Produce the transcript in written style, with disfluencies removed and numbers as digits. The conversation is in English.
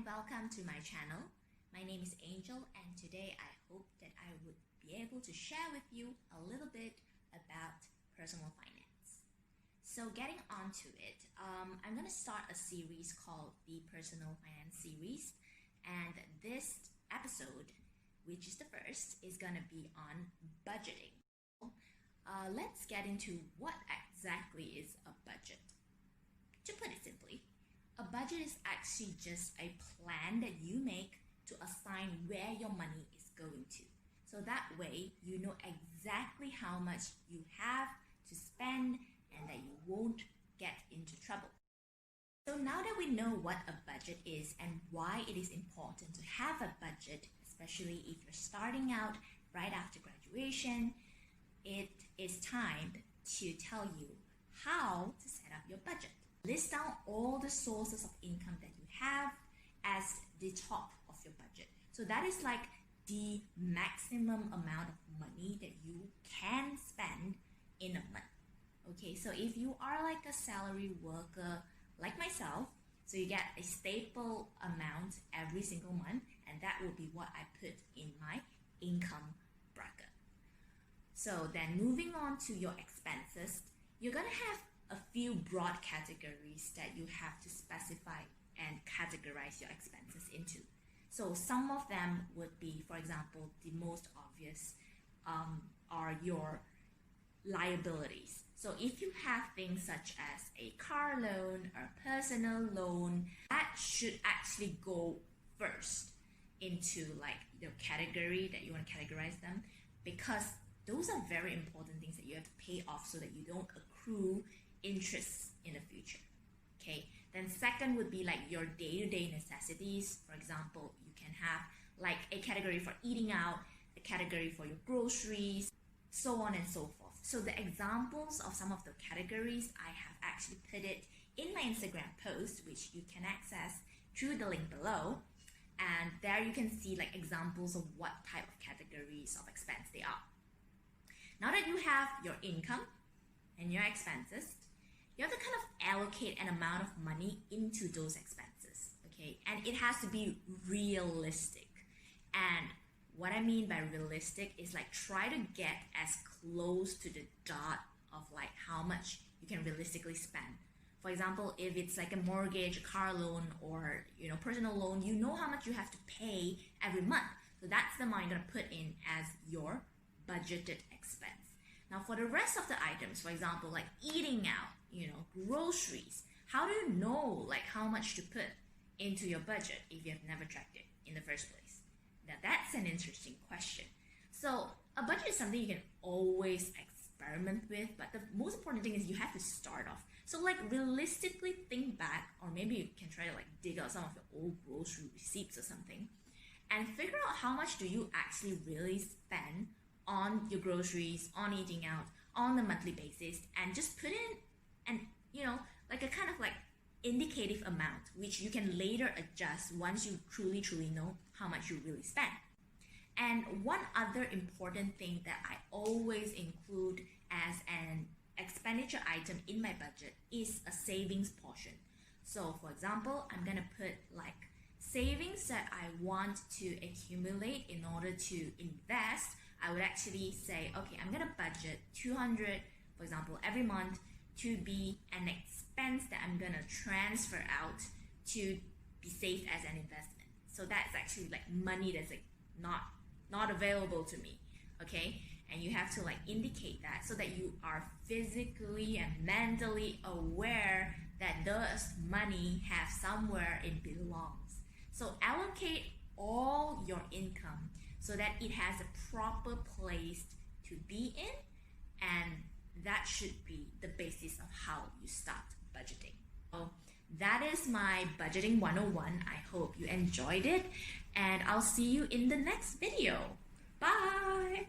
and welcome to my channel. My name is Angel and today I hope that I would be able to share with you a little bit about personal finance. So getting on to it, I'm going to start a series called the Personal Finance Series, and this episode, which is the first, is going to be on budgeting. Let's get into what exactly is a budget. To put it simply, a budget is actually just a plan that you make to assign where your money is going to. So that way, you know exactly how much you have to spend and that you won't get into trouble. So now that we know what a budget is and why it is important to have a budget, especially if you're starting out right after graduation, it is time to tell you how to set up your budget. List down all the sources of income that you have as the top of your budget. So that is like the maximum amount of money that you can spend in a month. Okay, so if you are like a salary worker like myself, so you get a staple amount every single month, and that will be what I put in my income bracket. So then moving on to your expenses, you're gonna have a few broad categories that you have to specify and categorize your expenses into. So some of them would be, for example, the most obvious are your liabilities. So if you have things such as a car loan or personal loan, that should actually go first into like the category that you want to categorize them, because those are very important things that you have to pay off so that you don't accrue interest in the future. Okay, then second would be like your day-to-day necessities. For example, you can have like a category for eating out, a category for your groceries, so on and so forth. So the examples of some of the categories, I have actually put it in my Instagram post, which you can access through the link below, and there you can see like examples of what type of categories of expense they are. Now that you have your income and your expenses, you have to kind of allocate an amount of money into those expenses, okay? And it has to be realistic. And what I mean by realistic is like try to get as close to the dot of like how much you can realistically spend. For example, if it's like a mortgage, a car loan, or personal loan, you know how much you have to pay every month. So that's the amount you're gonna put in as your budgeted expense. Now for the rest of the items, for example, like eating out, groceries, how do you know like how much to put into your budget if you have never tracked it in the first place? Now that's an interesting question. So a budget is something you can always experiment with, but the most important thing is you have to start off. So like realistically think back, or maybe you can try to like dig out some of your old grocery receipts or something and figure out how much do you actually really spend on your groceries, on eating out, on the monthly basis, and just put in like a kind of like indicative amount, which you can later adjust once you truly know how much you really spend. And one other important thing that I always include as an expenditure item in my budget is a savings portion. So for example, I'm gonna put like savings that I want to accumulate in order to invest. I would actually say, okay, I'm gonna budget $200, for example, every month to be an expense that I'm gonna transfer out to be saved as an investment. So that's actually like money that's like not available to me, okay? And you have to like indicate that so that you are physically and mentally aware that this money has somewhere it belongs. So allocate all your income so that it has a proper place to be in, and that should be the basis of how you start budgeting. So that is my budgeting 101. I hope you enjoyed it, and I'll see you in the next video. Bye!